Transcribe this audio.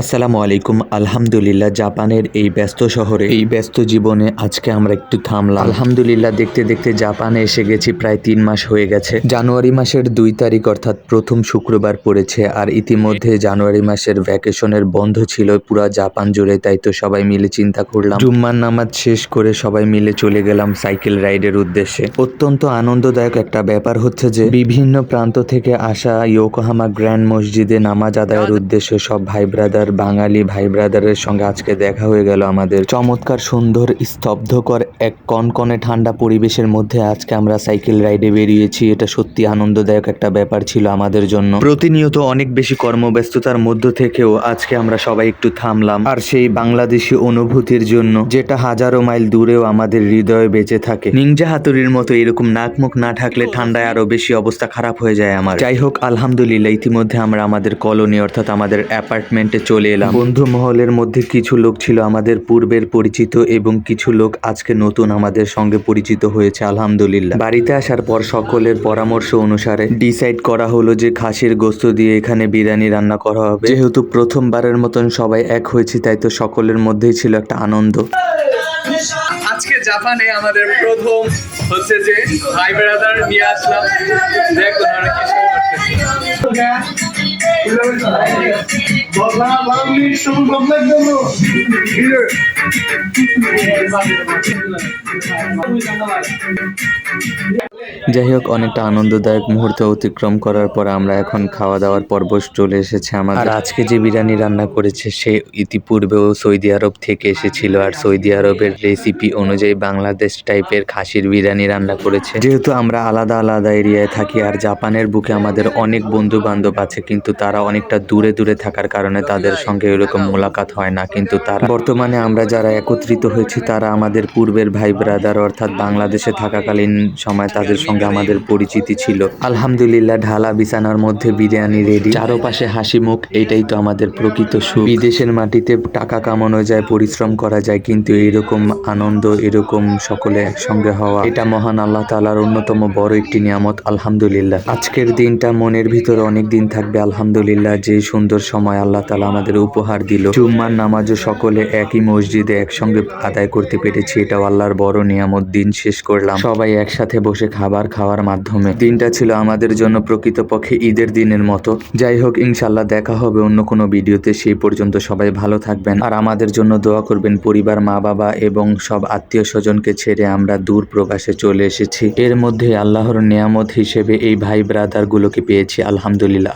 আসসালামু আলাইকুম। আলহামদুলিল্লাহ, জাপানের এই ব্যস্ত শহরে, এই ব্যস্ত জীবনে আজকে আমরা একটু থামলাম। আলহামদুলিল্লাহ, দেখতে দেখতে জাপানে এসে গেছি, প্রায় 3 মাস হয়ে গেছে। জানুয়ারি মাসের 2 তারিখ অর্থাৎ প্রথম শুক্রবার পড়েছে, আর ইতিমধ্যে জানুয়ারি মাসের ভ্যাকেশনের বন্ধ ছিল পুরা জাপান জুড়ে। তাই তো সবাই মিলে চিন্তা করলাম, জুম্মার নামাজ শেষ করে সবাই মিলে চলে গেলাম সাইকেল রাইডের উদ্দেশ্যে। অত্যন্ত আনন্দদায়ক একটা ব্যাপার হচ্ছে যে বিভিন্ন প্রান্ত থেকে আসা ইয়োকোহামা গ্র্যান্ড মসজিদে নামাজ আদায়ের উদ্দেশ্যে সব ভাই ব্রাদার, বাঙালি ভাই ব্রাদারের সঙ্গে আজকে দেখা হয়ে গেল আমাদের। চমৎকার, সুন্দর, স্তব্ধকর এক কনকনে ঠান্ডা পরিবেশের মধ্যে আজকে আমরা সাইকেল রাইডে বেরিয়েছি। এটা সত্যি আনন্দদায়ক একটা ব্যাপার ছিল আমাদের জন্য। প্রতিনিয়ত অনেক বেশি কর্মব্যস্ততার মধ্য থেকেও আজকে আমরা সবাই একটু থামলাম, আর সেই বাংলাদেশি অনুভূতির জন্য, যেটা হাজারো মাইল দূরেও আমাদের হৃদয়ে বেঁচে থাকে। নিনজা হাতুড়ির মতো এরকম নাক মুখ না ঢাকলে ঠান্ডায় আরো বেশি অবস্থা খারাপ হয়ে যায় আমার। যাই হোক, আলহামদুলিল্লাহ, ইতিমধ্যে আমরা আমাদের কলোনি অর্থাৎ আমাদের অ্যাপার্টমেন্টে চলে এলাম। বন্ধু মহলের মধ্যে কিছু লোক ছিল আমাদের পূর্বের পরিচিত এবং কিছু লোক আজকে নতুন আমাদের সঙ্গে পরিচিত হয়েছে। আলহামদুলিল্লাহ, বাড়িতে আসার পর সকলের পরামর্শ অনুসারে ডিসাইড করা হলো যে খাসির গোস্ত দিয়ে এখানে বিরিয়ানি রান্না করা হবে। যেহেতু প্রথমবারের মতন সবাই এক হয়েছি, তাই তো সকলের মধ্যেই ছিল একটা আনন্দ। আজকে জাপানে আমাদের প্রথম হচ্ছে যে ভাই ব্রাদার নিয়ে আসলাম। দেখো ওরা কি শুরু যাই হোক, অনেকটা আনন্দদায়ক মুহূর্ত অতিক্রম করার পর আমরা এখন খাওয়া দাওয়ার পর্ব চলে এসেছে আমাদের। আর আজকে যে বিরিয়ানি রান্না করেছে সে ইতিপূর্বেও সৌদি আরব থেকে এসেছিল, আর সৌদি আরবের রেসিপি অনুযায়ী বাংলাদেশ টাইপের খাসির বিরিয়ানি রান্না করেছে। যেহেতু আমরা আলাদা আলাদা এরিয়ায় থাকি আর জাপানের বুকে আমাদের অনেক বন্ধু বান্ধব আছে, কিন্তু তারা অনেকটা দূরে দূরে থাকার কারণে তাদের সঙ্গে এরকম মোলাকাত হয় না। কিন্তু তারা বর্তমানে আমরা যারা একত্রিত হয়েছি তারা আমাদের পূর্বের ভাই ব্রাদার, অর্থাৎ বাংলাদেশে থাকাকালীন সময় তাদের সঙ্গে আমাদের পরিচিতি ছিল। আলহামদুলিল্লাহ, ঢালা বিছানার মধ্যে বিরিয়ানি রেডি, চারপাশে হাসি মুখ। এটাই তো আমাদের প্রকৃত সুখ। বিদেশের মাটিতে টাকা কামানো যায়, পরিশ্রম করা যায়, কিন্তু এরকম আনন্দ, এরকম সকলে একসঙ্গে হওয়া, এটা মহান আল্লাহ তাআলার অন্যতম বড় একটি নিয়ামত। আলহামদুলিল্লাহ, আজকের দিনটা মনের ভিতরে অনেক দিন থাকবে। আলহামদুলিল্লাহ, যে সুন্দর সময় আল্লাহ তাআলা আমাদের উপহার দিল। জুম্মার নামাজও সকলে একই মসজিদে একসঙ্গে আদায় করতে পেরেছি, এটাও আল্লাহর বড় নিয়ামত। দিন শেষ করলাম সবাই একসাথে বসে খাবার খাওয়ার মাধ্যমে। দিনটা ছিল আমাদের জন্য প্রকৃতপক্ষে ঈদের দিনের মতো। যাই হোক, ইনশাল্লাহ দেখা হবে অন্য কোনো ভিডিওতে। সেই পর্যন্ত সবাই ভালো থাকবেন আর আমাদের জন্য দোয়া করবেন। পরিবার, মা বাবা এবং সব আত্মীয় স্বজনকে ছেড়ে আমরা দূর প্রবাসে চলে এসেছি। এর মধ্যে আল্লাহর নিয়ামত হিসেবে এই ভাই ব্রাদার গুলোকে পেয়েছি। আলহামদুলিল্লাহ।